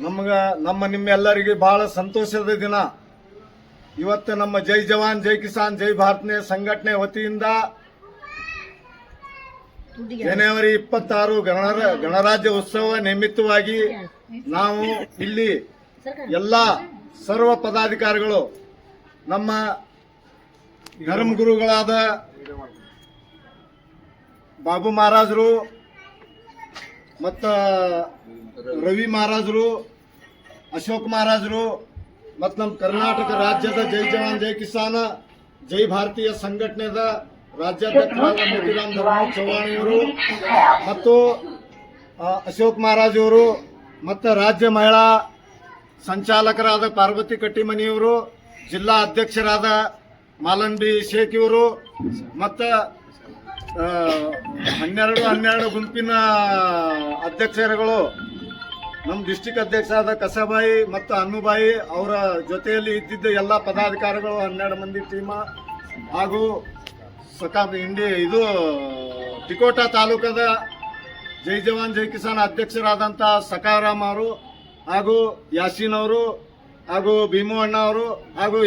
ನಮ್ಮ ನಿಮ್ಮೆಲ್ಲರಿಗೆ ಬಹಳ ಸಂತೋಷದ ದಿನ. ಇವತ್ತು ನಮ್ಮ ಜೈ ಜವಾನ್ ಜೈ ಕಿಸಾನ್ ಜೈ ಭಾರತ್ನೇ ಸಂಘಟನೆ ವತಿಯಿಂದ ಜನವರಿ 26 ಗಣರಾಜ್ಯ ಉತ್ಸವ ನಿಮಿತ್ತವಾಗಿ ನಾವು ಇಲ್ಲಿ ಎಲ್ಲ ಸರ್ವ ಪದಾಧಿಕಾರಿಗಳು ನಮ್ಮ ಧರ್ಮಗುರುಗಳಾದ ಬಾಬು ಮಹಾರಾಜರು ಮತ್ತು ರವಿ ಮಹಾರಾಜರು, ಅಶೋಕ್ ಮಹಾರಾಜರು ಮತ್ತು ನಮ್ಮ ಕರ್ನಾಟಕ ರಾಜ್ಯದ ಜೈ ಜವಾನ್ ಜೈ ಕಿಸಾನ್ ಜೈ ಭಾರತೀಯ ಸಂಘಟನೆದ ರಾಜ್ಯಾಧ್ಯಕ್ಷರಾದ ಮೋತಿರಾಮ್ ಧರ್ಮರಾಜ್ ಚೌಹಾಣಿಯವರು ಮತ್ತು ಅಶೋಕ್ ಮಹಾರಾಜ್ ಅವರು ಮತ್ತು ರಾಜ್ಯ ಮಹಿಳಾ ಸಂಚಾಲಕರಾದ ಪಾರ್ವತಿ ಕಟ್ಟಿಮನಿಯವರು, ಜಿಲ್ಲಾ ಅಧ್ಯಕ್ಷರಾದ ಮಾಲನ್ಬಿ ಶೇಖ್ ಇವರು ಮತ್ತು 12 ಗುಂಪಿನ ಅಧ್ಯಕ್ಷರುಗಳು, ನಮ್ಮ ಡಿಸ್ಟಿಕ್ ಅಧ್ಯಕ್ಷರಾದ ಕಸಬಾಯಿ ಮತ್ತು ಅನ್ನುಬಾಯಿ ಅವರ ಜೊತೆಯಲ್ಲಿ ಇದ್ದಿದ್ದ ಎಲ್ಲ ಪದಾಧಿಕಾರಿಗಳು 12 ಮಂದಿ ಟೀಮ ಹಾಗೂ ತಿಕೋಟಾ ತಾಲೂಕದ ಜೈ ಜವಾನ್ ಜೈ ಕಿಸಾನ್ ಅಧ್ಯಕ್ಷರಾದಂಥ ಸಕಾರಾಮ್ ಅವರು ಹಾಗೂ ಯಾಸೀನ್ ಅವರು ಹಾಗೂ ಭೀಮು ಅಣ್ಣ ಅವರು ಹಾಗೂ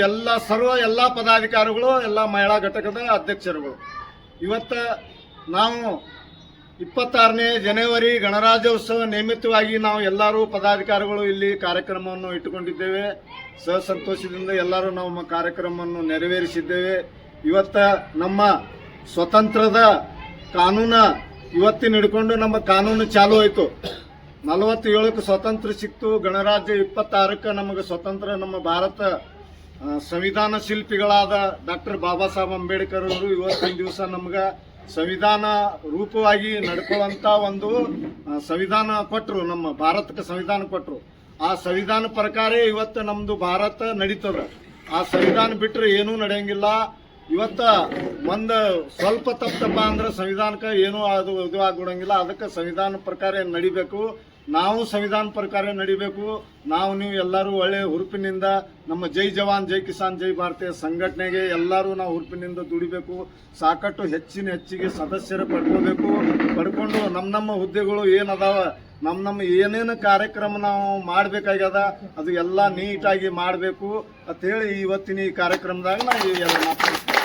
ಎಲ್ಲ ಪದಾಧಿಕಾರಿಗಳು, ಎಲ್ಲ ಮಹಿಳಾ ಘಟಕದ ಅಧ್ಯಕ್ಷರುಗಳು. ಇವತ್ತು ನಾವು 26ನೇ ಜನವರಿ ಗಣರಾಜ್ಯೋತ್ಸವ ನಿಮಿತ್ತವಾಗಿ ನಾವು ಎಲ್ಲರೂ ಪದಾಧಿಕಾರಿಗಳು ಇಲ್ಲಿ ಕಾರ್ಯಕ್ರಮವನ್ನು ಇಟ್ಟುಕೊಂಡಿದ್ದೇವೆ. ಸಂತೋಷದಿಂದ ಎಲ್ಲರೂ ನಮ್ಮ ಕಾರ್ಯಕ್ರಮವನ್ನು ನೆರವೇರಿಸಿದ್ದೇವೆ. ಇವತ್ತು ನಮ್ಮ ಸ್ವತಂತ್ರದ ಕಾನೂನು ಇವತ್ತಿನ ಹಿಡ್ಕೊಂಡು ನಮ್ಮ ಕಾನೂನು ಚಾಲೂ ಆಯಿತು. 47ಕ್ಕೆ ಸ್ವತಂತ್ರ ಸಿಕ್ತು. ಗಣರಾಜ್ಯ 26ಕ್ಕೆ ನಮಗೆ ಸ್ವತಂತ್ರ. ನಮ್ಮ ಭಾರತ ಸಂವಿಧಾನ ಶಿಲ್ಪಿಗಳಾದ ಡಾಕ್ಟರ್ ಬಾಬಾ ಸಾಹೇಬ್ ಅಂಬೇಡ್ಕರ್ ಅವರು ಇವತ್ತಿನ ದಿವಸ ನಮ್ಗೆ ಸಂವಿಧಾನ ರೂಪವಾಗಿ ನಡ್ಕೊಳ್ಳುವಂತ ಒಂದು ಸಂವಿಧಾನ ಕೊಟ್ಟರು. ನಮ್ಮ ಭಾರತಕ್ಕೆ ಸಂವಿಧಾನ ಕೊಟ್ಟರು. ಆ ಸಂವಿಧಾನ ಪ್ರಕಾರ ಇವತ್ತು ನಮ್ದು ಭಾರತ ನಡೀತದ. ಆ ಸಂವಿಧಾನ ಬಿಟ್ಟರೆ ಏನೂ ನಡೆಯಂಗಿಲ್ಲ. ಇವತ್ತ ಒಂದು ಸ್ವಲ್ಪ ತಪ್ಪಪ್ಪ ಅಂದ್ರೆ ಸಂವಿಧಾನಕ್ಕೆ ಏನೂ ಅದು ಇದು ಆಗ್ಬಿಡಂಗಿಲ್ಲ. ಅದಕ್ಕೆ ಸಂವಿಧಾನ ಪ್ರಕಾರ ನಡಿಬೇಕು. ನಾವು ಸಂವಿಧಾನ ಪ್ರಕಾರ ನಡಿಬೇಕು. ನೀವು ಎಲ್ಲರೂ ಒಳ್ಳೆ ಹುರುಪಿನಿಂದ ನಮ್ಮ ಜೈ ಜವಾನ್ ಜೈ ಕಿಸಾನ್ ಜೈ ಭಾರತೀಯ ಸಂಘಟನೆಗೆ ಎಲ್ಲರೂ ನಾವು ಹುರುಪಿನಿಂದ ದುಡಿಬೇಕು. ಸಾಕಷ್ಟು ಹೆಚ್ಚಿಗೆ ಸದಸ್ಯರು ಪಡ್ಕೊಂಡು ನಮ್ಮ ಹುದ್ದೆಗಳು ಏನದಾವ, ನಮ್ಮ ಏನೇನು ಕಾರ್ಯಕ್ರಮ ನಾವು ಮಾಡಬೇಕಾಗ್ಯದ ಅದು ಎಲ್ಲ ನೀಟಾಗಿ ಮಾಡಬೇಕು ಅಂತ ಹೇಳಿ ಇವತ್ತಿನ ಈ ಕಾರ್ಯಕ್ರಮದಾಗ ನಾವು ಎಲ್ಲ ಮಾತಾಡ್ತೀವಿ.